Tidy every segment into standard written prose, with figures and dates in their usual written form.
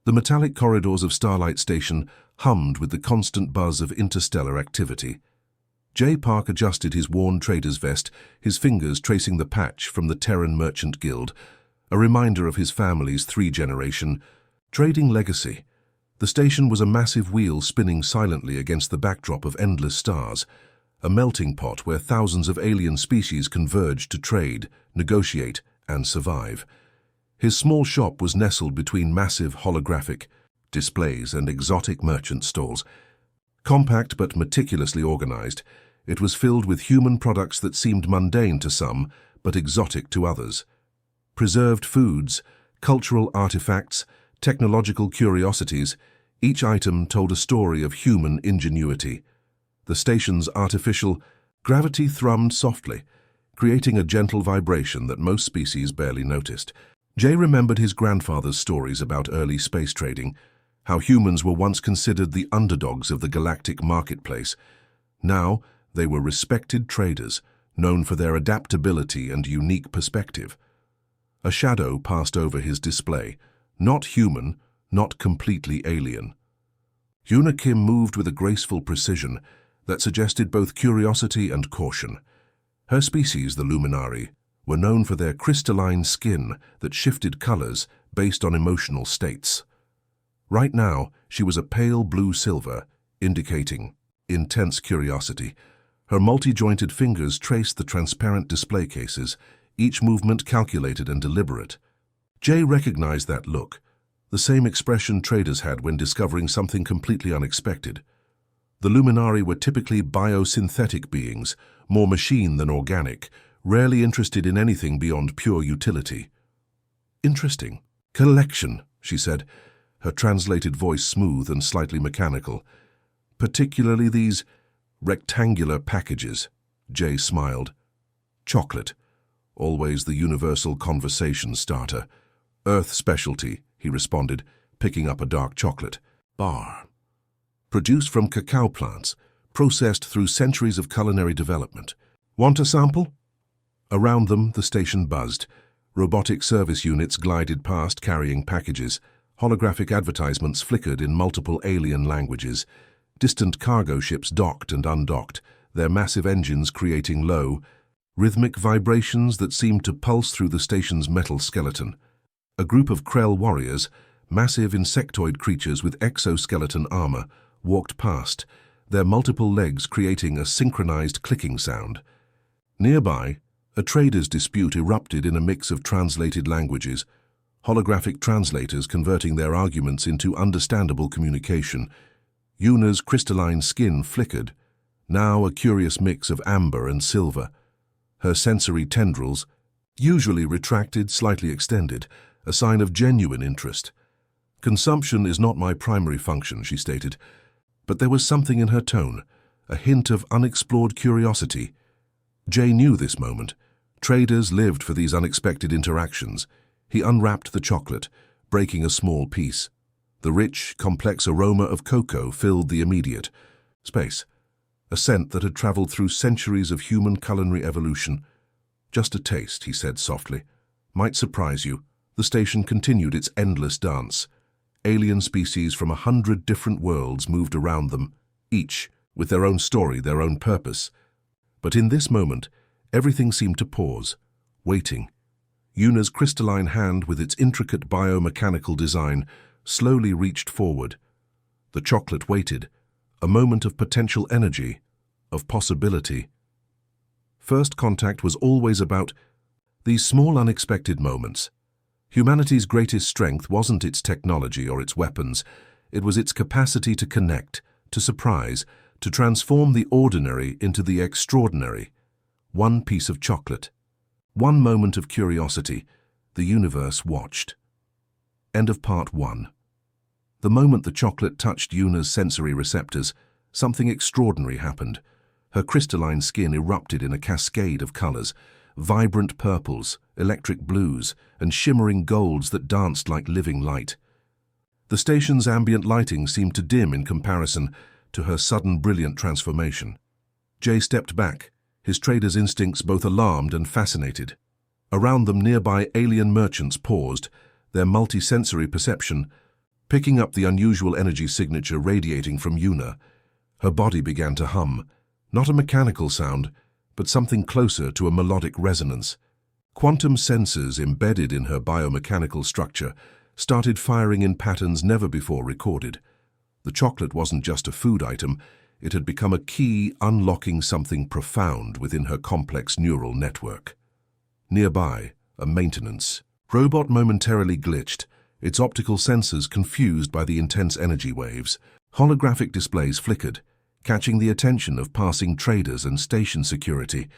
The metallic corridors of Starlight Station hummed with the constant buzz of interstellar activity. J. Park adjusted his worn trader's vest, his fingers tracing the patch from the Terran Merchant Guild, a reminder of his family's three-generation trading legacy. The station was a massive wheel spinning silently against the backdrop of endless stars, a melting pot where thousands of alien species converged to trade, negotiate, and survive. His small shop was nestled between massive holographic displays and exotic merchant stalls. Compact but meticulously organized, it was filled with human products that seemed mundane to some, but exotic to others. Preserved foods, cultural artifacts, technological curiosities, each item told a story of human ingenuity. The station's artificial gravity thrummed softly, creating a gentle vibration that most species barely noticed. Jay remembered his grandfather's stories about early space trading, how humans were once considered the underdogs of the galactic marketplace. Now, they were respected traders, known for their adaptability and unique perspective. A shadow passed over his display, not human, not completely alien. Yuna Kim moved with a graceful precision that suggested both curiosity and caution. Her species, the Luminari, were known for their crystalline skin that shifted colors based on emotional states. Right now, she was a pale blue-silver, indicating intense curiosity. Her multi-jointed fingers traced the transparent display cases, each movement calculated and deliberate. Jay recognized that look, the same expression traders had when discovering something completely unexpected. The Luminari were typically biosynthetic beings, more machine than organic, rarely interested in anything beyond pure utility. Interesting. Collection, she said, her translated voice smooth and slightly mechanical. Particularly these rectangular packages, Jay smiled. Chocolate, always the universal conversation starter. Earth specialty, he responded, picking up a dark chocolate bar. Produced from cacao plants, processed through centuries of culinary development. Want a sample? Around them, the station buzzed. Robotic service units glided past carrying packages. Holographic advertisements flickered in multiple alien languages. Distant cargo ships docked and undocked, their massive engines creating low, rhythmic vibrations that seemed to pulse through the station's metal skeleton. A group of Krell warriors, massive insectoid creatures with exoskeleton armor, walked past, their multiple legs creating a synchronized clicking sound. Nearby, a trader's dispute erupted in a mix of translated languages, holographic translators converting their arguments into understandable communication. Yuna's crystalline skin flickered, now a curious mix of amber and silver. Her sensory tendrils, usually retracted, slightly extended, a sign of genuine interest. Consumption is not my primary function, she stated, but there was something in her tone, a hint of unexplored curiosity. Jay knew this moment. Traders lived for these unexpected interactions. He unwrapped the chocolate, breaking a small piece. The rich, complex aroma of cocoa filled the immediate space, a scent that had traveled through centuries of human culinary evolution. Just a taste, he said softly. Might surprise you. The station continued its endless dance. Alien species from 100 different worlds moved around them, each with their own story, their own purpose. But in this moment, everything seemed to pause, waiting. Yuna's crystalline hand, with its intricate biomechanical design, slowly reached forward. The chocolate waited, a moment of potential energy, of possibility. First contact was always about these small unexpected moments. Humanity's greatest strength wasn't its technology or its weapons. It was its capacity to connect, to surprise, to transform the ordinary into the extraordinary. One piece of chocolate. One moment of curiosity. The universe watched. End of part 1. The moment the chocolate touched Yuna's sensory receptors, something extraordinary happened. Her crystalline skin erupted in a cascade of colors, vibrant purples, electric blues, and shimmering golds that danced like living light. The station's ambient lighting seemed to dim in comparison to her sudden brilliant transformation. Jay stepped back, his trader's instincts both alarmed and fascinated. Around them, nearby alien merchants paused, their multi-sensory perception Picking up the unusual energy signature radiating from Una, her body began to hum, not a mechanical sound, but something closer to a melodic resonance. Quantum sensors embedded in her biomechanical structure started firing in patterns never before recorded. The chocolate wasn't just a food item, it had become a key unlocking something profound within her complex neural network. Nearby, a maintenance robot momentarily glitched, its optical sensors confused by the intense energy waves. Holographic displays flickered, catching the attention of passing traders and station security.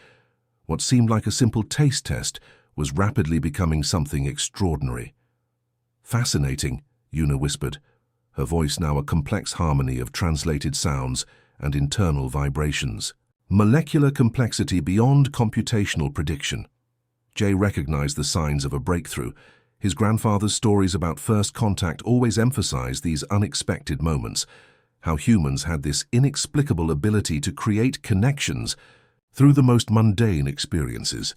What seemed like a simple taste test was rapidly becoming something extraordinary. "Fascinating," Una whispered, her voice now a complex harmony of translated sounds and internal vibrations. Molecular complexity beyond computational prediction. Jay recognized the signs of a breakthrough. His grandfather's stories about first contact always emphasized these unexpected moments, how humans had this inexplicable ability to create connections through the most mundane experiences.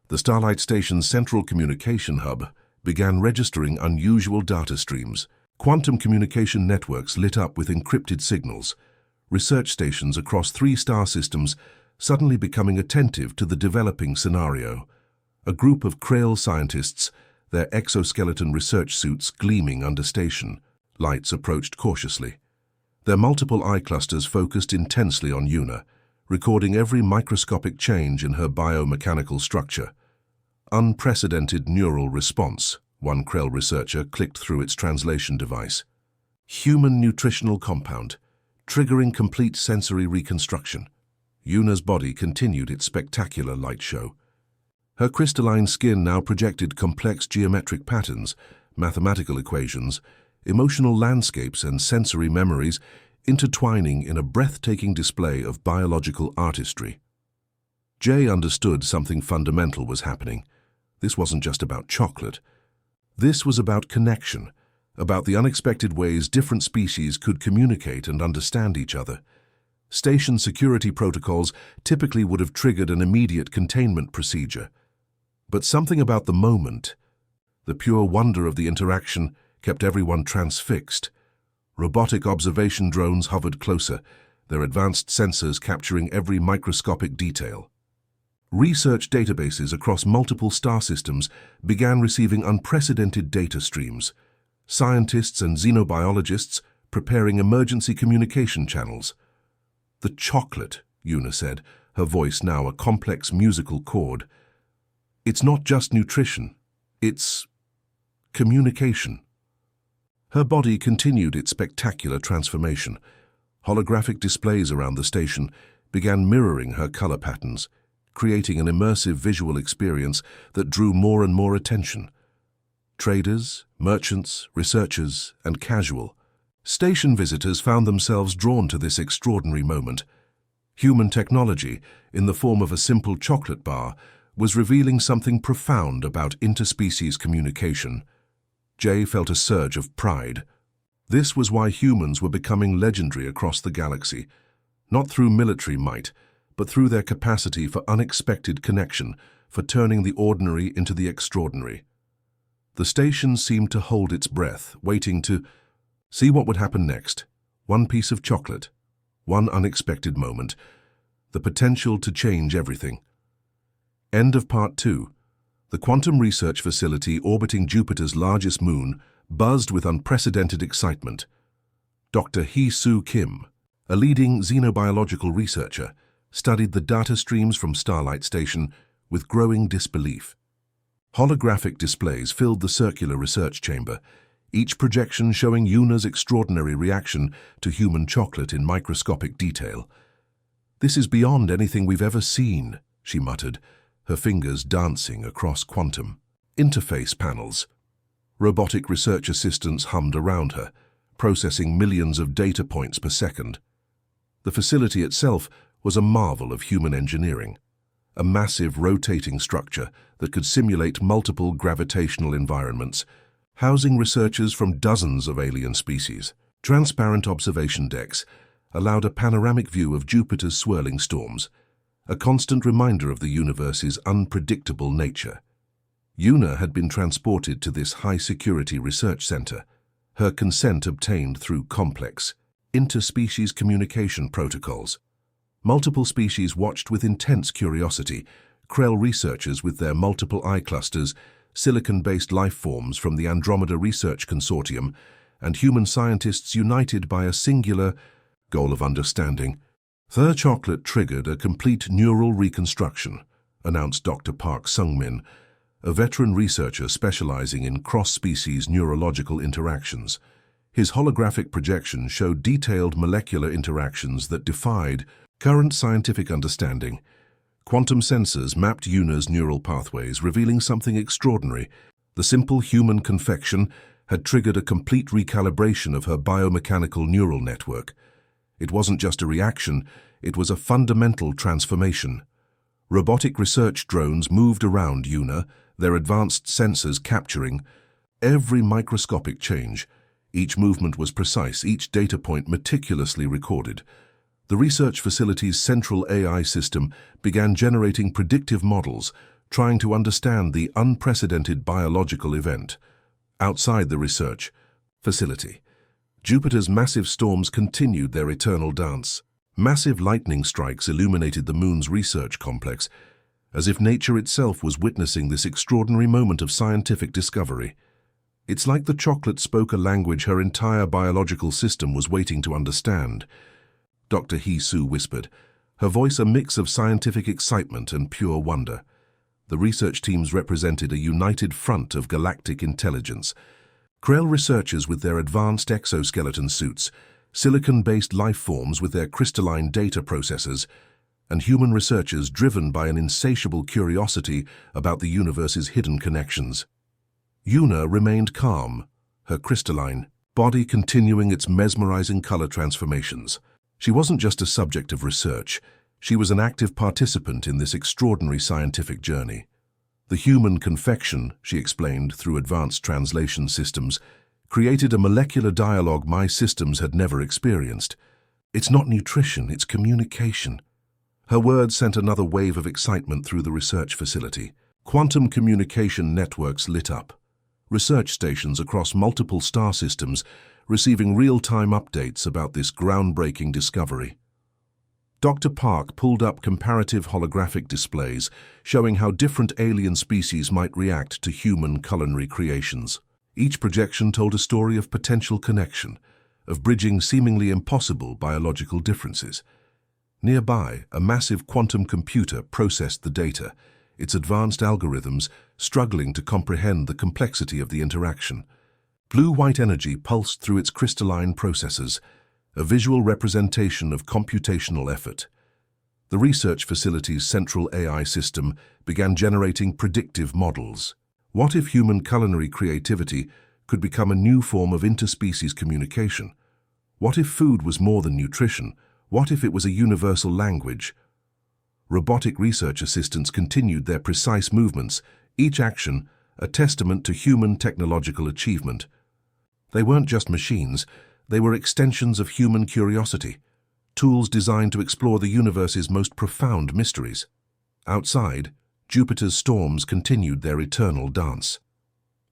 The Starlight Station's central communication hub began registering unusual data streams. Quantum communication networks lit up with encrypted signals, research stations across 3 star systems suddenly becoming attentive to the developing scenario. A group of Krail scientists, their exoskeleton research suits gleaming under station lights, approached cautiously. Their multiple eye clusters focused intensely on Una, recording every microscopic change in her biomechanical structure. "Unprecedented neural response," one Krail researcher clicked through its translation device. "Human nutritional compound, triggering complete sensory reconstruction." Una's body continued its spectacular light show. Her crystalline skin now projected complex geometric patterns, mathematical equations, emotional landscapes and sensory memories intertwining in a breathtaking display of biological artistry. Jay understood something fundamental was happening. This wasn't just about chocolate. This was about connection, about the unexpected ways different species could communicate and understand each other. Station security protocols typically would have triggered an immediate containment procedure. But something about the moment, the pure wonder of the interaction, kept everyone transfixed. Robotic observation drones hovered closer, their advanced sensors capturing every microscopic detail. Research databases across multiple star systems began receiving unprecedented data streams. Scientists and xenobiologists preparing emergency communication channels. "The chocolate," Una said, her voice now a complex musical chord. "It's not just nutrition, it's communication." Her body continued its spectacular transformation. Holographic displays around the station began mirroring her color patterns, creating an immersive visual experience that drew more and more attention. Traders, merchants, researchers, and casual station visitors found themselves drawn to this extraordinary moment. Human technology, in the form of a simple chocolate bar, was revealing something profound about interspecies communication. Jay felt a surge of pride. This was why humans were becoming legendary across the galaxy, not through military might, but through their capacity for unexpected connection, for turning the ordinary into the extraordinary. The station seemed to hold its breath, waiting to see what would happen next. One piece of chocolate, one unexpected moment, the potential to change everything. End of Part 2. The quantum research facility orbiting Jupiter's largest moon buzzed with unprecedented excitement. Dr. Hee-Soo Kim, a leading xenobiological researcher, studied the data streams from Starlight Station with growing disbelief. Holographic displays filled the circular research chamber, each projection showing Una's extraordinary reaction to human chocolate in microscopic detail. "This is beyond anything we've ever seen," she muttered, her fingers dancing across quantum interface panels. Robotic research assistants hummed around her, processing millions of data points per second. The facility itself was a marvel of human engineering, a massive rotating structure that could simulate multiple gravitational environments, housing researchers from dozens of alien species. Transparent observation decks allowed a panoramic view of Jupiter's swirling storms, a constant reminder of the universe's unpredictable nature. Una had been transported to this high-security research center, her consent obtained through complex, interspecies communication protocols. Multiple species watched with intense curiosity, Krell researchers with their multiple eye clusters, silicon-based life forms from the Andromeda Research Consortium, and human scientists united by a singular goal of understanding. The chocolate triggered a complete neural reconstruction, announced Dr. Park Sung-min, a veteran researcher specializing in cross-species neurological interactions. His holographic projection showed detailed molecular interactions that defied current scientific understanding. Quantum sensors mapped Yuna's neural pathways, revealing something extraordinary. The simple human confection had triggered a complete recalibration of her biomechanical neural network. It wasn't just a reaction, it was a fundamental transformation. Robotic research drones moved around Yuna, their advanced sensors capturing every microscopic change. Each movement was precise, each data point meticulously recorded. The research facility's central AI system began generating predictive models, trying to understand the unprecedented biological event. Outside the research facility, Jupiter's massive storms continued their eternal dance. Massive lightning strikes illuminated the Moon's research complex, as if nature itself was witnessing this extraordinary moment of scientific discovery. It's like the chocolate spoke a language her entire biological system was waiting to understand. Dr. Hee-Soo whispered, her voice a mix of scientific excitement and pure wonder. The research teams represented a united front of galactic intelligence. Krell researchers with their advanced exoskeleton suits, silicon-based life forms with their crystalline data processors, and human researchers driven by an insatiable curiosity about the universe's hidden connections. Yuna remained calm, her crystalline body continuing its mesmerizing color transformations. She wasn't just a subject of research, she was an active participant in this extraordinary scientific journey. The human confection, she explained through advanced translation systems, created a molecular dialogue my systems had never experienced. It's not nutrition, it's communication. Her words sent another wave of excitement through the research facility. Quantum communication networks lit up. Research stations across multiple star systems receiving real-time updates about this groundbreaking discovery. Dr. Park pulled up comparative holographic displays showing how different alien species might react to human culinary creations. Each projection told a story of potential connection, of bridging seemingly impossible biological differences. Nearby, a massive quantum computer processed the data, its advanced algorithms struggling to comprehend the complexity of the interaction. Blue-white energy pulsed through its crystalline processors, a visual representation of computational effort. The research facility's central AI system began generating predictive models. What if human culinary creativity could become a new form of interspecies communication? What if food was more than nutrition? What if it was a universal language? Robotic research assistants continued their precise movements, each action a testament to human technological achievement. They weren't just machines, they were extensions of human curiosity, tools designed to explore the universe's most profound mysteries. Outside, Jupiter's storms continued their eternal dance.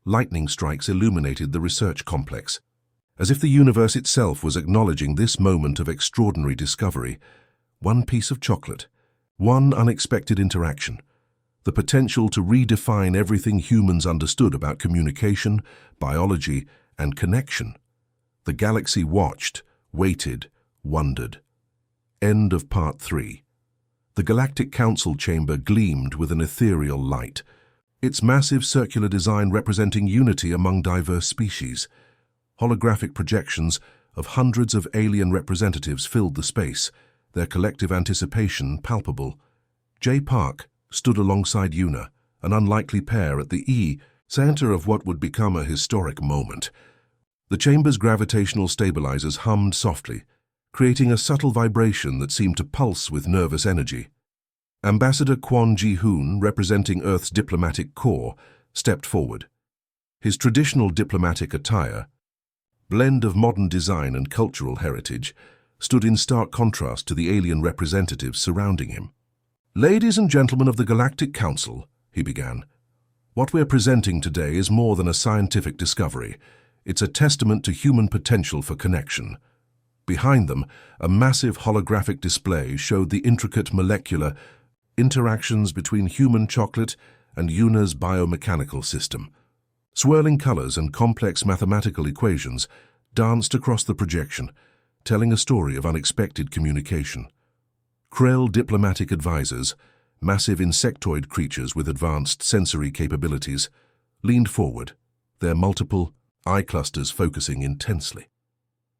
Lightning strikes illuminated the research complex. As if the universe itself was acknowledging this moment of extraordinary discovery, one piece of chocolate, one unexpected interaction, the potential to redefine everything humans understood about communication, biology, and connection. The galaxy watched, waited, wondered. End of Part 3. The Galactic Council chamber gleamed with an ethereal light, its massive circular design representing unity among diverse species. Holographic projections of hundreds of alien representatives filled the space, their collective anticipation palpable. J. Park stood alongside Yuna, an unlikely pair at the center of what would become a historic moment. The chamber's gravitational stabilizers hummed softly, creating a subtle vibration that seemed to pulse with nervous energy. Ambassador Kwon Ji-hoon, representing Earth's diplomatic corps, stepped forward. His traditional diplomatic attire, blend of modern design and cultural heritage, stood in stark contrast to the alien representatives surrounding him. "Ladies and gentlemen of the Galactic Council," he began, "what we're presenting today is more than a scientific discovery. It's a testament to human potential for connection. Behind them, a massive holographic display showed the intricate molecular interactions between human chocolate and Yuna's biomechanical system. Swirling colors and complex mathematical equations danced across the projection, telling a story of unexpected communication. Krell diplomatic advisors, massive insectoid creatures with advanced sensory capabilities, leaned forward, their multiple eye clusters focusing intensely.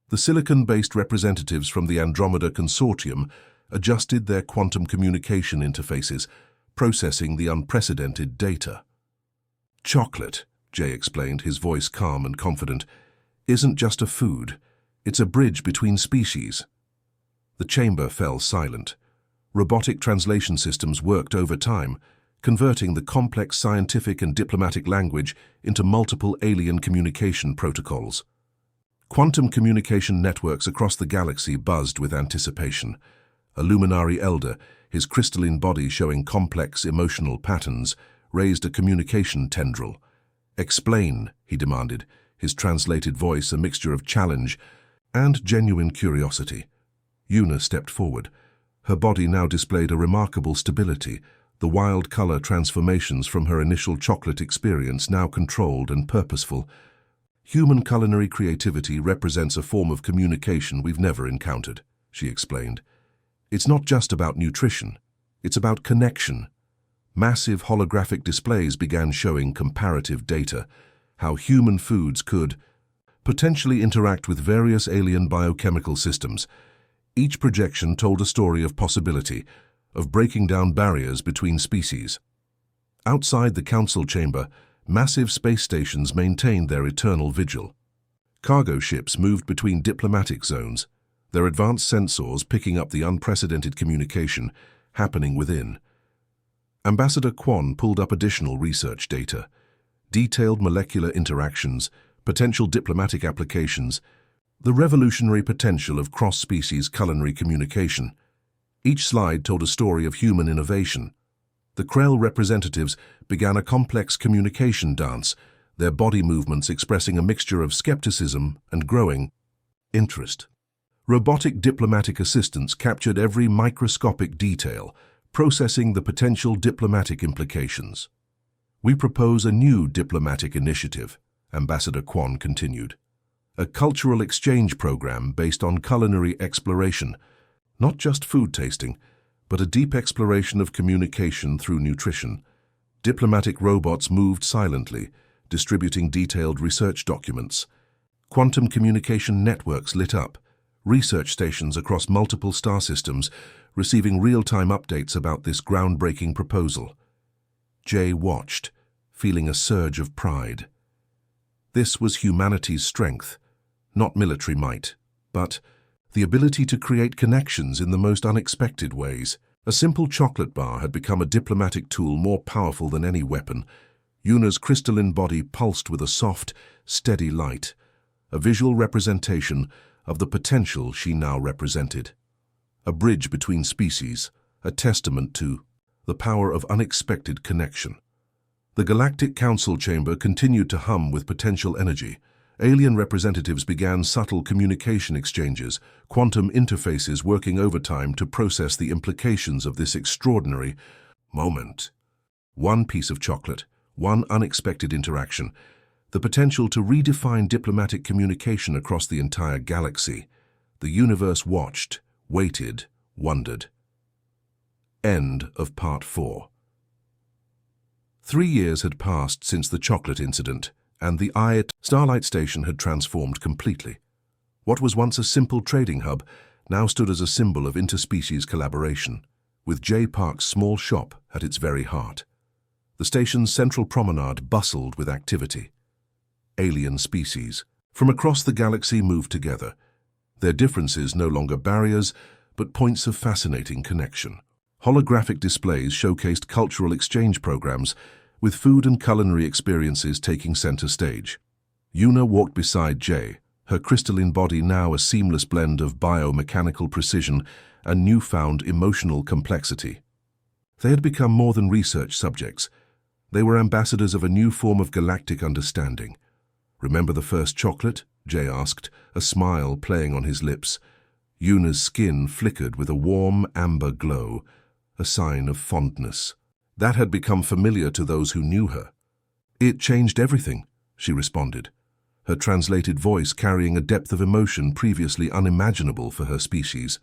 The silicon-based representatives from the Andromeda Consortium adjusted their quantum communication interfaces, processing the unprecedented data. Chocolate, Jay explained, his voice calm and confident, isn't just a food, it's a bridge between species. The chamber fell silent. Robotic translation systems worked overtime, converting the complex scientific and diplomatic language into multiple alien communication protocols. Quantum communication networks across the galaxy buzzed with anticipation. A luminary elder, his crystalline body showing complex emotional patterns, raised a communication tendril. "Explain," he demanded, his translated voice a mixture of challenge and genuine curiosity. Yuna stepped forward. Her body now displayed a remarkable stability, the wild color transformations from her initial chocolate experience now controlled and purposeful. "Human culinary creativity represents a form of communication we've never encountered," she explained. "It's not just about nutrition, it's about connection." Massive holographic displays began showing comparative data, how human foods could potentially interact with various alien biochemical systems. Each projection told a story of possibility, of breaking down barriers between species. Outside the council chamber, massive space stations maintained their eternal vigil. Cargo ships moved between diplomatic zones, their advanced sensors picking up the unprecedented communication happening within. Ambassador Quan pulled up additional research data, detailed molecular interactions, potential diplomatic applications, the revolutionary potential of cross-species culinary communication. Each slide told a story of human innovation. The Krell representatives began a complex communication dance, their body movements expressing a mixture of skepticism and growing interest. Robotic diplomatic assistants captured every microscopic detail, processing the potential diplomatic implications. "We propose a new diplomatic initiative," Ambassador Quan continued. "A cultural exchange program based on culinary exploration, not just food tasting, but a deep exploration of communication through nutrition." Diplomatic robots moved silently, distributing detailed research documents. Quantum communication networks lit up, research stations across multiple star systems receiving real-time updates about this groundbreaking proposal. Jay watched, feeling a surge of pride. This was humanity's strength, not military might, but the ability to create connections in the most unexpected ways. A simple chocolate bar had become a diplomatic tool more powerful than any weapon. Yuna's crystalline body pulsed with a soft, steady light, a visual representation of the potential she now represented. A bridge between species, a testament to the power of unexpected connection. The Galactic Council chamber continued to hum with potential energy. Alien representatives began subtle communication exchanges, quantum interfaces working overtime to process the implications of this extraordinary moment. One piece of chocolate, one unexpected interaction, the potential to redefine diplomatic communication across the entire galaxy. The universe watched, waited, wondered. End of Part 4. 3 years had passed since the chocolate incident, and the Starlight Station had transformed completely. What was once a simple trading hub now stood as a symbol of interspecies collaboration, with J. Park's small shop at its very heart. The station's central promenade bustled with activity. Alien species from across the galaxy moved together, their differences no longer barriers, but points of fascinating connection. Holographic displays showcased cultural exchange programs, with food and culinary experiences taking center stage. Yuna walked beside Jay, her crystalline body now a seamless blend of biomechanical precision and newfound emotional complexity. They had become more than research subjects. They were ambassadors of a new form of galactic understanding. "Remember the first chocolate?" Jay asked, a smile playing on his lips. Yuna's skin flickered with a warm amber glow, a sign of fondness. That had become familiar to those who knew her. "It changed everything," she responded, her translated voice carrying a depth of emotion previously unimaginable for her species.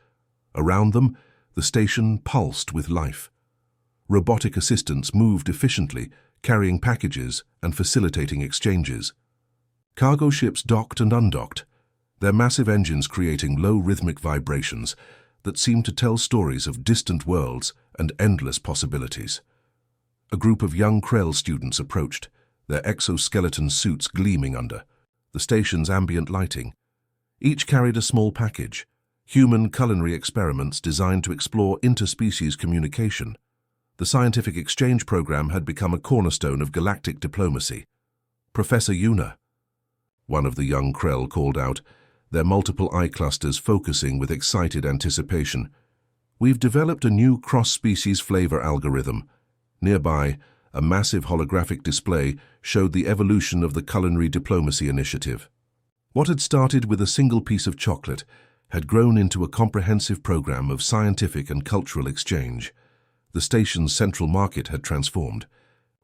Around them, the station pulsed with life. Robotic assistants moved efficiently, carrying packages and facilitating exchanges. Cargo ships docked and undocked, their massive engines creating low rhythmic vibrations that seemed to tell stories of distant worlds and endless possibilities. A group of young Krell students approached, their exoskeleton suits gleaming under the station's ambient lighting. Each carried a small package, human culinary experiments designed to explore interspecies communication. The scientific exchange program had become a cornerstone of galactic diplomacy. "Professor Yuna," one of the young Krell called out, their multiple eye clusters focusing with excited anticipation. "We've developed a new cross-species flavor algorithm." Nearby, a massive holographic display showed the evolution of the Culinary Diplomacy Initiative. What had started with a single piece of chocolate had grown into a comprehensive program of scientific and cultural exchange. The station's central market had transformed.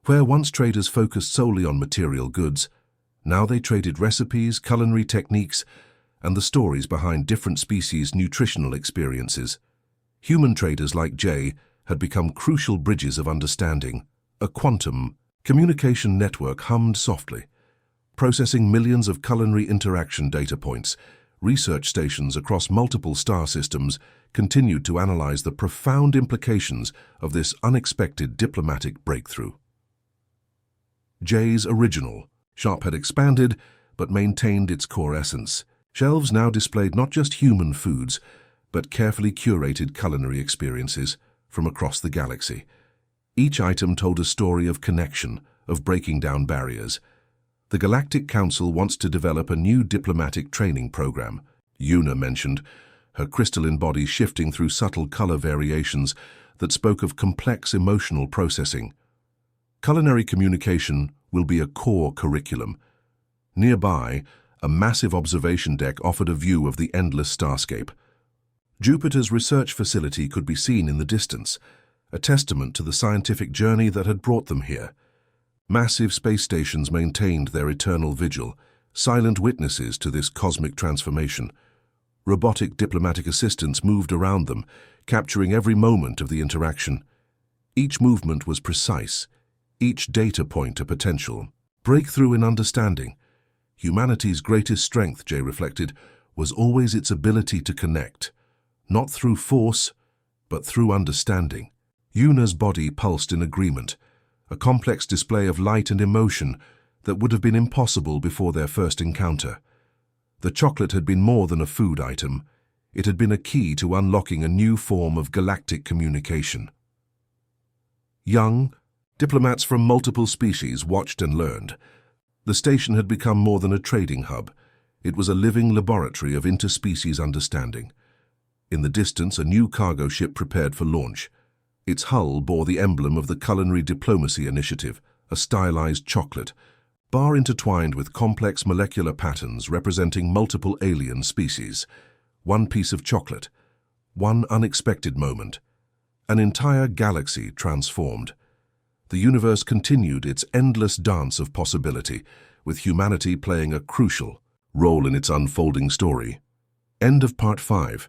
Where once traders focused solely on material goods, now they traded recipes, culinary techniques, and the stories behind different species' nutritional experiences. Human traders like Jay had become crucial bridges of understanding. A quantum communication network hummed softly. Processing millions of culinary interaction data points, research stations across multiple star systems continued to analyze the profound implications of this unexpected diplomatic breakthrough. Jay's original shop had expanded, but maintained its core essence. Shelves now displayed not just human foods, but carefully curated culinary experiences from across the galaxy. Each item told a story of connection, of breaking down barriers. The Galactic Council wants to develop a new diplomatic training program, Yuna mentioned, her crystalline body shifting through subtle color variations that spoke of complex emotional processing. Culinary communication will be a core curriculum. Nearby, a massive observation deck offered a view of the endless starscape. Jupiter's research facility could be seen in the distance, a testament to the scientific journey that had brought them here. Massive space stations maintained their eternal vigil, silent witnesses to this cosmic transformation. Robotic diplomatic assistants moved around them, capturing every moment of the interaction. Each movement was precise, each data point a potential breakthrough in understanding. Humanity's greatest strength, Jay reflected, was always its ability to connect, not through force, but through understanding. Yuna's body pulsed in agreement, a complex display of light and emotion that would have been impossible before their first encounter. The chocolate had been more than a food item. It had been a key to unlocking a new form of galactic communication. Young, diplomats from multiple species watched and learned. The station had become more than a trading hub. It was a living laboratory of interspecies understanding. In the distance, a new cargo ship prepared for launch. Its hull bore the emblem of the Culinary Diplomacy Initiative, a stylized chocolate, bar intertwined with complex molecular patterns representing multiple alien species. One piece of chocolate, one unexpected moment. An entire galaxy transformed. The universe continued its endless dance of possibility, with humanity playing a crucial role in its unfolding story. End of Part 5.